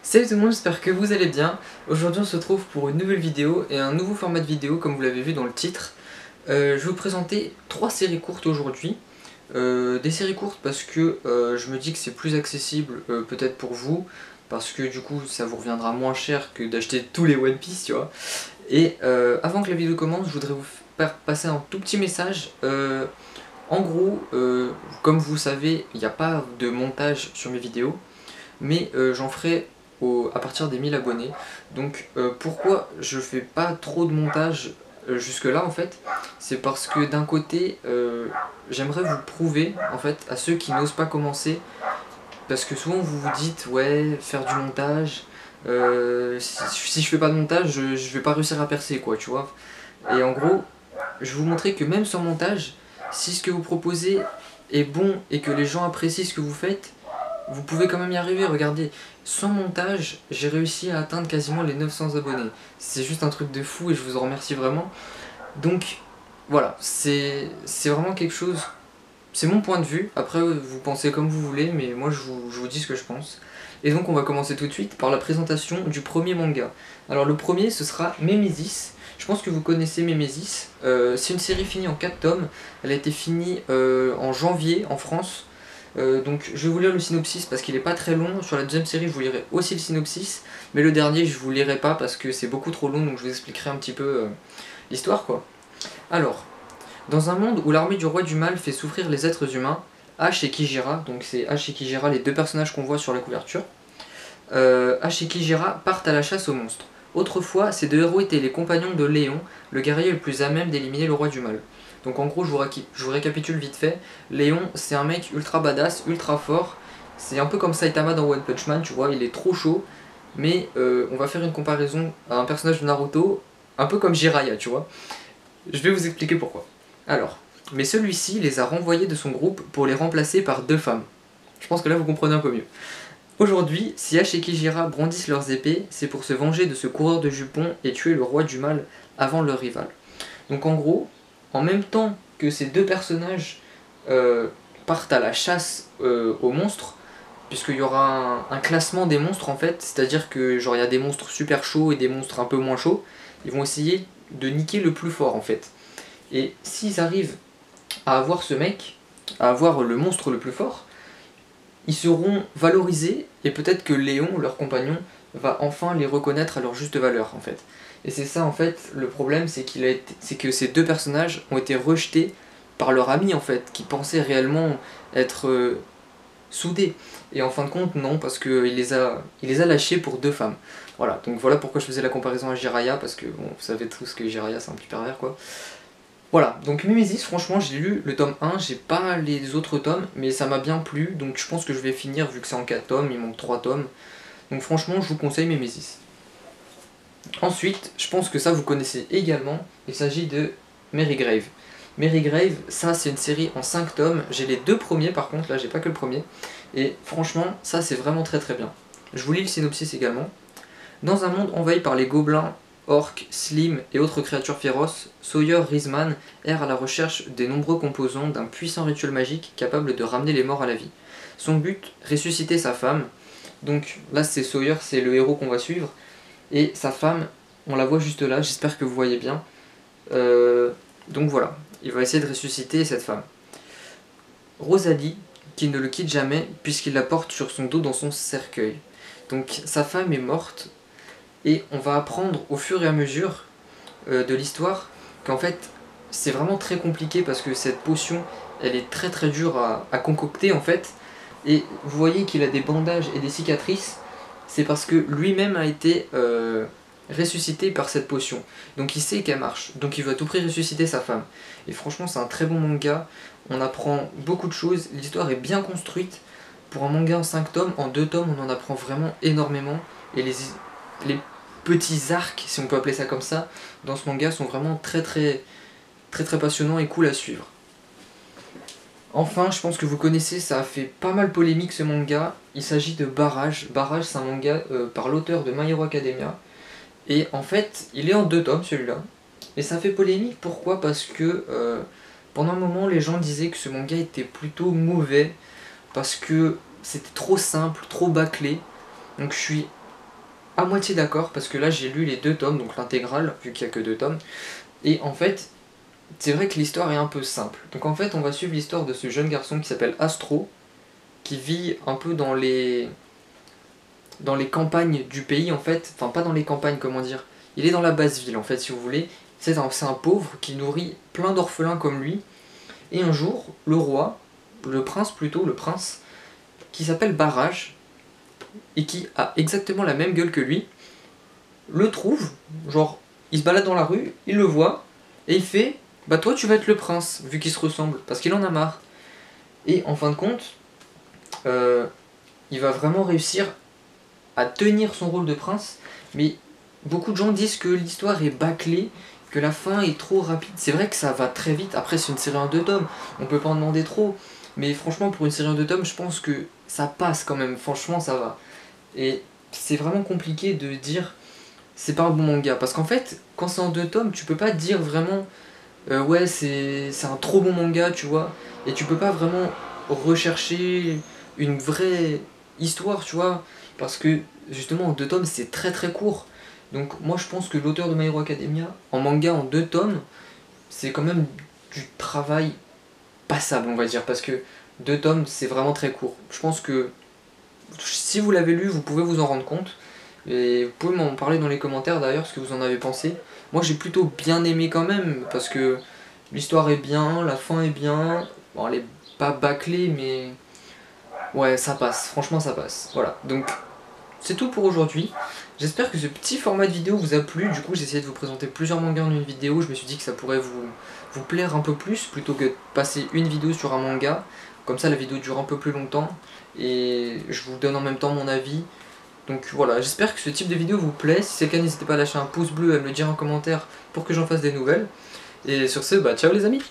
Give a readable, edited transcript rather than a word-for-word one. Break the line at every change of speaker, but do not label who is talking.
Salut tout le monde, j'espère que vous allez bien. Aujourd'hui on se retrouve pour une nouvelle vidéo et un nouveau format de vidéo comme vous l'avez vu dans le titre. Je vais vous présenter 3 séries courtes aujourd'hui. Des séries courtes parce que je me dis que c'est plus accessible peut-être pour vous, parce que du coup ça vous reviendra moins cher que d'acheter tous les One Piece, tu vois. Et avant que la vidéo commence, je voudrais vous faire passer un tout petit message. En gros, comme vous savez, il n'y a pas de montage sur mes vidéos, mais j'en ferai à partir des 1000 abonnés. Donc pourquoi je fais pas trop de montage jusque là en fait, c'est parce que d'un côté j'aimerais vous prouver en fait à ceux qui n'osent pas commencer, parce que souvent vous vous dites ouais, faire du montage, si je fais pas de montage je vais pas réussir à percer quoi, tu vois. Et en gros je vais vous montrer que même sans montage, si ce que vous proposez est bon et que les gens apprécient ce que vous faites, vous pouvez quand même y arriver. Regardez, sans montage, j'ai réussi à atteindre quasiment les 900 abonnés. C'est juste un truc de fou et je vous en remercie vraiment. Donc voilà, c'est vraiment quelque chose, c'est mon point de vue. Après vous pensez comme vous voulez, mais moi je vous dis ce que je pense. Et donc on va commencer tout de suite par la présentation du premier manga. Alors le premier ce sera Mémésis. Je pense que vous connaissez Mémésis. C'est une série finie en 4 tomes. Elle a été finie en janvier en France. Donc je vais vous lire le synopsis parce qu'il est pas très long. Sur la deuxième série je vous lirai aussi le synopsis, mais le dernier je vous lirai pas parce que c'est beaucoup trop long, donc je vous expliquerai un petit peu l'histoire quoi. Alors, dans un monde où l'armée du roi du mal fait souffrir les êtres humains, Ash et Kijira, donc c'est Ash et Kijira les deux personnages qu'on voit sur la couverture, Ash et Kijira partent à la chasse aux monstres. Autrefois, ces deux héros étaient les compagnons de Léon, le guerrier le plus à même d'éliminer le roi du mal. Donc en gros, je vous récapitule vite fait. Léon, c'est un mec ultra badass, ultra fort. C'est un peu comme Saitama dans One Punch Man, tu vois, il est trop chaud. Mais on va faire une comparaison à un personnage de Naruto, un peu comme Jiraiya, tu vois. Je vais vous expliquer pourquoi. Alors, mais celui-ci les a renvoyés de son groupe pour les remplacer par deux femmes. Je pense que là vous comprenez un peu mieux. Aujourd'hui, si Ash et Kijira brandissent leurs épées, c'est pour se venger de ce coureur de jupons et tuer le roi du mal avant leur rival. Donc en gros, en même temps que ces deux personnages partent à la chasse aux monstres, puisqu'il y aura un classement des monstres en fait, c'est-à-dire que genre il y a des monstres super chauds et des monstres un peu moins chauds, ils vont essayer de niquer le plus fort en fait. Et s'ils arrivent à avoir ce mec, à avoir le monstre le plus fort, ils seront valorisés et peut-être que Léon, leur compagnon, va enfin les reconnaître à leur juste valeur en fait. Et c'est ça en fait le problème, c'est que ces deux personnages ont été rejetés par leur ami en fait, qui pensait réellement être soudés. Et en fin de compte non, parce qu'il les a lâchés pour deux femmes. Voilà, donc voilà pourquoi je faisais la comparaison à Jiraiya, parce que bon, vous savez tous que Jiraiya c'est un petit pervers quoi. Voilà, donc Mimesis, franchement j'ai lu le tome 1, j'ai pas les autres tomes, mais ça m'a bien plu, donc je pense que je vais finir vu que c'est en 4 tomes, il manque 3 tomes. Donc franchement je vous conseille Mimesis. Ensuite, je pense que ça vous connaissez également, il s'agit de Mary Grave. Mary Grave, ça c'est une série en 5 tomes, j'ai les deux premiers par contre, là j'ai pas que le premier, et franchement ça c'est vraiment très très bien. Je vous lis le synopsis également. Dans un monde envahi par les gobelins, orques, slim et autres créatures féroces, Sawyer Risman erre à la recherche des nombreux composants d'un puissant rituel magique capable de ramener les morts à la vie. Son but, ressusciter sa femme. Donc là c'est Sawyer, c'est le héros qu'on va suivre. Et sa femme, on la voit juste là, j'espère que vous voyez bien. Donc voilà, il va essayer de ressusciter cette femme. Rosalie, qui ne le quitte jamais puisqu'il la porte sur son dos dans son cercueil. Donc sa femme est morte. Et on va apprendre au fur et à mesure de l'histoire qu'en fait c'est vraiment très compliqué parce que cette potion elle est très très dure à concocter en fait. Et vous voyez qu'il a des bandages et des cicatrices, c'est parce que lui-même a été ressuscité par cette potion. Donc il sait qu'elle marche, donc il veut à tout prix ressusciter sa femme. Et franchement c'est un très bon manga, on apprend beaucoup de choses, l'histoire est bien construite. Pour un manga en 5 tomes, en 2 tomes on en apprend vraiment énormément. Et les petits arcs, si on peut appeler ça comme ça, dans ce manga sont vraiment très passionnants et cool à suivre. Enfin, je pense que vous connaissez, ça a fait pas mal polémique ce manga, il s'agit de Barrage. Barrage c'est un manga par l'auteur de My Hero Academia, et en fait il est en 2 tomes celui-là, et ça fait polémique, pourquoi? Parce que pendant un moment les gens disaient que ce manga était plutôt mauvais, parce que c'était trop simple, trop bâclé, donc je suis à moitié d'accord, parce que là j'ai lu les 2 tomes, donc l'intégrale, vu qu'il n'y a que 2 tomes, et en fait, c'est vrai que l'histoire est un peu simple. Donc en fait, on va suivre l'histoire de ce jeune garçon qui s'appelle Astro, qui vit un peu dans les campagnes du pays en fait, enfin pas dans les campagnes, comment dire, il est dans la basse ville en fait, si vous voulez. C'est un pauvre qui nourrit plein d'orphelins comme lui, et un jour, le roi, le prince plutôt, le prince, qui s'appelle Barrage, et qui a exactement la même gueule que lui, le trouve, genre, il se balade dans la rue, il le voit, et il fait, bah toi tu vas être le prince, vu qu'ils se ressemblent, parce qu'il en a marre. Et en fin de compte, il va vraiment réussir à tenir son rôle de prince, mais beaucoup de gens disent que l'histoire est bâclée, que la fin est trop rapide. C'est vrai que ça va très vite, après c'est une série en 2 tomes, on peut pas en demander trop, mais franchement pour une série en 2 tomes, je pense que ça passe quand même, franchement ça va. Et c'est vraiment compliqué de dire c'est pas un bon manga, parce qu'en fait, quand c'est en 2 tomes, tu peux pas dire vraiment ouais c'est un trop bon manga, tu vois, et tu peux pas vraiment rechercher une vraie histoire, tu vois, parce que justement en 2 tomes c'est très très court. Donc moi je pense que l'auteur de My Hero Academia, en manga en 2 tomes, c'est quand même du travail passable on va dire, parce que 2 tomes c'est vraiment très court. Je pense que si vous l'avez lu, vous pouvez vous en rendre compte. Et vous pouvez m'en parler dans les commentaires d'ailleurs, ce que vous en avez pensé. Moi j'ai plutôt bien aimé quand même, parce que l'histoire est bien, la fin est bien. Bon, elle est pas bâclée, mais ouais, ça passe, franchement ça passe. Voilà, donc c'est tout pour aujourd'hui. J'espère que ce petit format de vidéo vous a plu. Du coup j'ai essayé de vous présenter plusieurs mangas en une vidéo. Je me suis dit que ça pourrait vous plaire un peu plus, plutôt que de passer une vidéo sur un manga. Comme ça la vidéo dure un peu plus longtemps, et je vous donne en même temps mon avis. Donc voilà, j'espère que ce type de vidéo vous plaît. Si c'est le cas, n'hésitez pas à lâcher un pouce bleu, à me le dire en commentaire pour que j'en fasse des nouvelles. Et sur ce, bah ciao les amis!